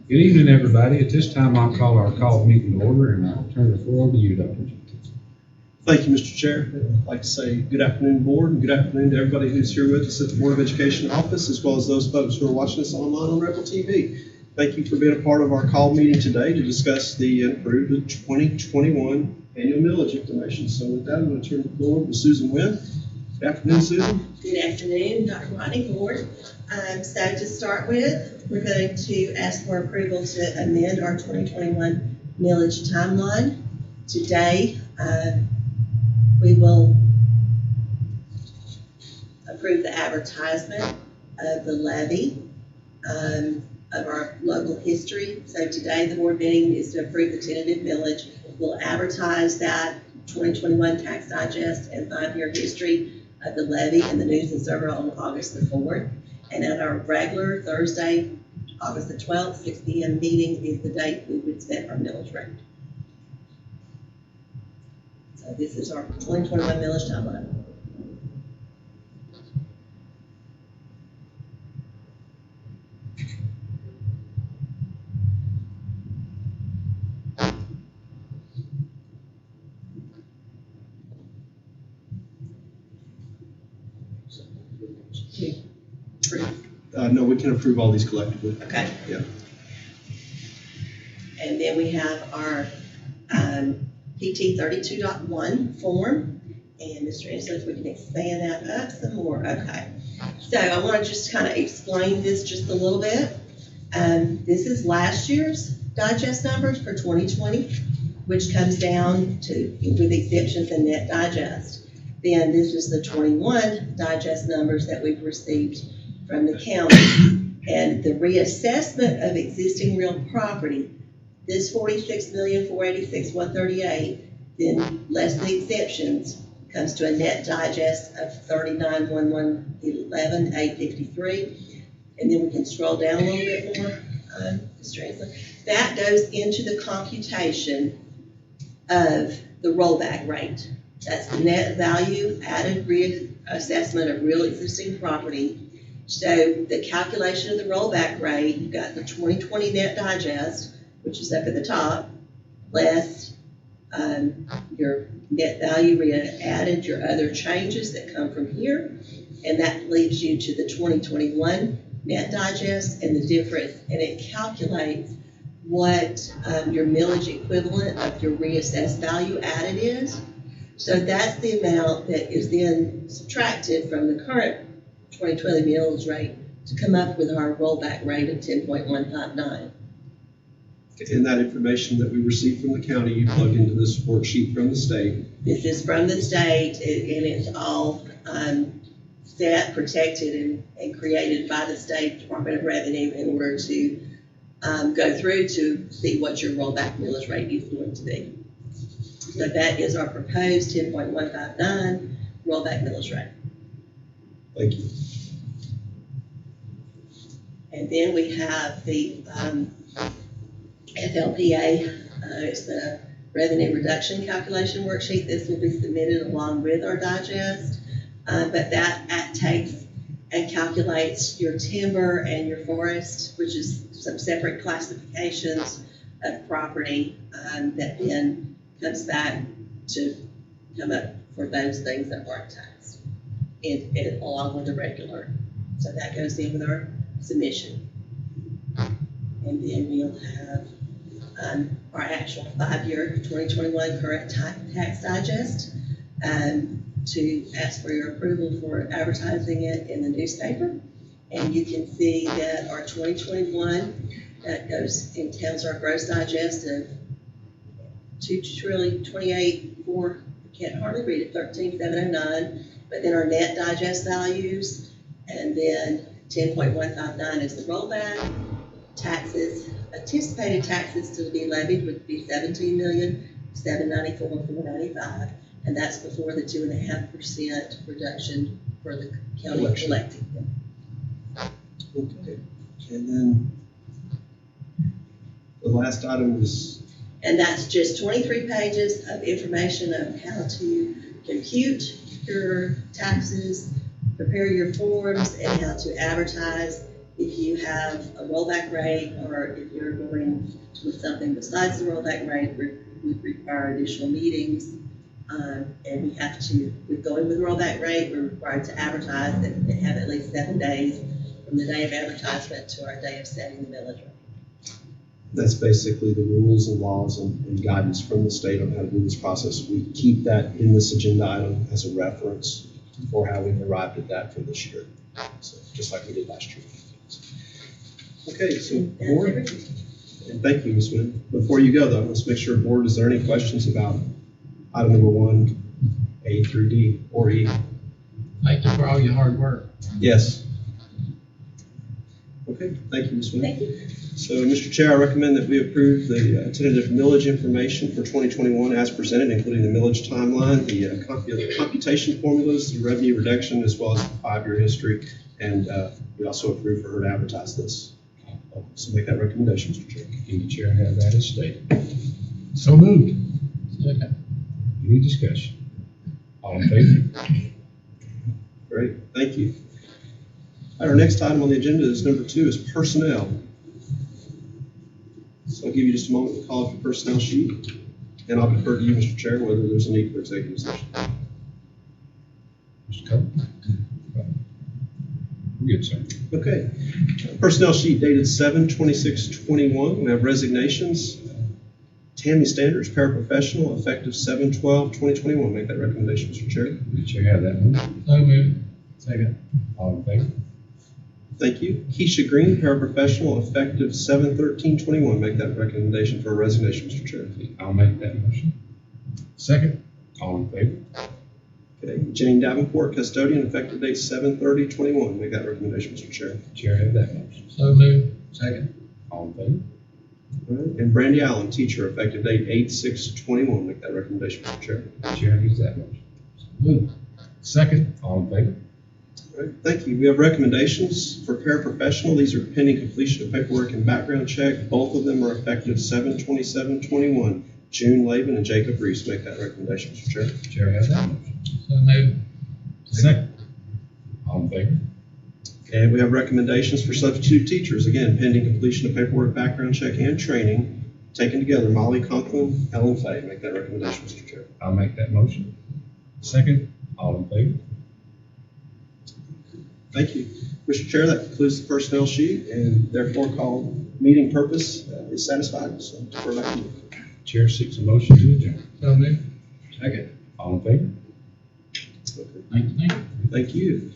Good evening, everybody. At this time, I'll call our call meeting to order, and I'll turn the floor over to you, Dr. Jenkins. Thank you, Mr. Chair. I'd like to say good afternoon, board, and good afternoon to everybody who's here with us at the Board of Education office, as well as those folks who are watching us online on Rebel TV. Thank you for being a part of our call meeting today to discuss the approved 2021 annual millage information. So with that, I'm going to turn the floor over to Susan Wynn. Good afternoon, Susan. Good afternoon, Dr. Rodney, board. So to start with, we're going to ask for approval to amend our 2021 millage timeline. Today, we will approve the advertisement of the levy of our local history. So today, the board meeting is to approve the tentative millage. We'll advertise that 2021 tax digest and 5-year history of the levy in the News and Server on August the 4th. And at our regular Thursday, August the 12th, 6 p.m. meeting is the date we would set our millage rate. So this is our 2021 millage timeline. No, we can approve all these collectively. Okay. Yeah. And then we have our PT 32.1 form. And Mr. Ansley, if we can expand that up some more. Okay. So I want to just kind of explain this just a little bit. This is last year's digest numbers for 2020, which comes down to, with exemptions and net digest. Then this is the 21 digest numbers that we've received from the county. And the reassessment of existing real property, this $46,486,138, then less the exemptions, comes to a net digest of $39,111,853. And then we can scroll down a little bit more, Mr. Ansley. That goes into the computation of the rollback rate. That's the net value added reassessment of real existing property. So the calculation of the rollback rate, you've got the 2020 net digest, which is up at the top, less your net value added, your other changes that come from here, and that leads you to the 2021 net digest and the difference, and it calculates what your millage equivalent of your reassessed value added is. So that's the amount that is then subtracted from the current 2020 millage rate to come up with our rollback rate of 10.159. And that information that we received from the county, you plug into this worksheet from the state. This is from the state, and it's all set, protected, and created by the State Department of Revenue in order to go through to see what your rollback millage rate is going to be. So that is our proposed 10.159 rollback millage rate. Thank you. And then we have the FLPA, it's the revenue reduction calculation worksheet. This will be submitted along with our digest, but that takes and calculates your timber and your forest, which is some separate classifications of property that then comes back to come up for those things that weren't taxed along with the regular. So that goes in with our submission. And then we'll have our actual 5-year 2021 current tax digest to ask for your approval for advertising it in the newspaper. And you can see that our 2021, that entails our gross digest of $2,028,400,000, I can't hardly read it, 13,709. But then our net digest values, and then 10.159 is the rollback. Taxes, anticipated taxes to be levied would be $17,794,495, and that's before the 2.5% reduction for the county collecting them. Okay, and then the last item is. And that's just 23 pages of information of how to compute your taxes prepare your forms and how to advertise if you have a rollback rate, or if you're going with something besides the rollback rate, would require additional meetings. And we have to, with going with rollback rate, we're required to advertise and have at least 7 days from the day of advertisement to our day of setting the millage rate. That's basically the rules and laws and guidance from the state on how to do this process. We keep that in this agenda item as a reference for how we've arrived at that for this year. So just like we did last year. Okay, so board, and thank you, Ms. Wynn. Before you go though, let's make sure, board, is there any questions about item number 1, A through D, or E? Thank you for all your hard work. Yes. Okay, thank you, Ms. Wynn. Thank you. So, Mr. Chair, I recommend that we approve the tentative millage information for 2021 as presented, including the millage timeline, the computation formulas, the revenue reduction, as well as the 5-year history, and we also approve for her to advertise this. So make that recommendation, Mr. Chair. Can the chair have that as stated? So moved. Second. Any discussion? All in favor? Great, thank you. All right, our next item on the agenda is number 2 is personnel. So I'll give you just a moment to call up your personnel sheet, and I'll defer to you, Mr. Chair, whether there's a need for executive session. Mr. Cole? We're good, sir. Okay, personnel sheet dated 7/26/21. We have resignations. Tammy Standers, paraprofessional, effective 7/12/2021. Make that recommendation, Mr. Chair. Can the chair have that motion? So moved. Second. All in favor? Thank you. Keisha Green, paraprofessional, effective 7/13/21. Make that recommendation for a resignation, Mr. Chair. I'll make that motion. Second. All in favor? Okay, Jane Davenport, custodian, effective date 7/30/21. Make that recommendation, Mr. Chair. Chair have that motion. So moved. Second. All in favor? All right. And Brandy Allen, teacher, effective date 8/6/21. Make that recommendation, Mr. Chair. Chair needs that motion. So moved. Second. All in favor? All right, thank you. We have recommendations for paraprofessional. These are pending completion of paperwork and background check. Both of them are effective 7/27/21. June Laban and Jacob Reese. Make that recommendation, Mr. Chair. Chair has that motion. So moved. Second. All in favor? And we have recommendations for substitute teachers. Again, pending completion of paperwork, background check, and training. Taken together, Molly Conklin, Ellen Fay. Make that recommendation, Mr. Chair. I'll make that motion. Second. All in favor? Thank you. Mr. Chair, that concludes the personnel sheet, and therefore call meeting purpose is satisfied. So defer back to you. Chair seeks a motion to adjourn. So moved. Second. All in favor? Okay. Thank you. Thank you.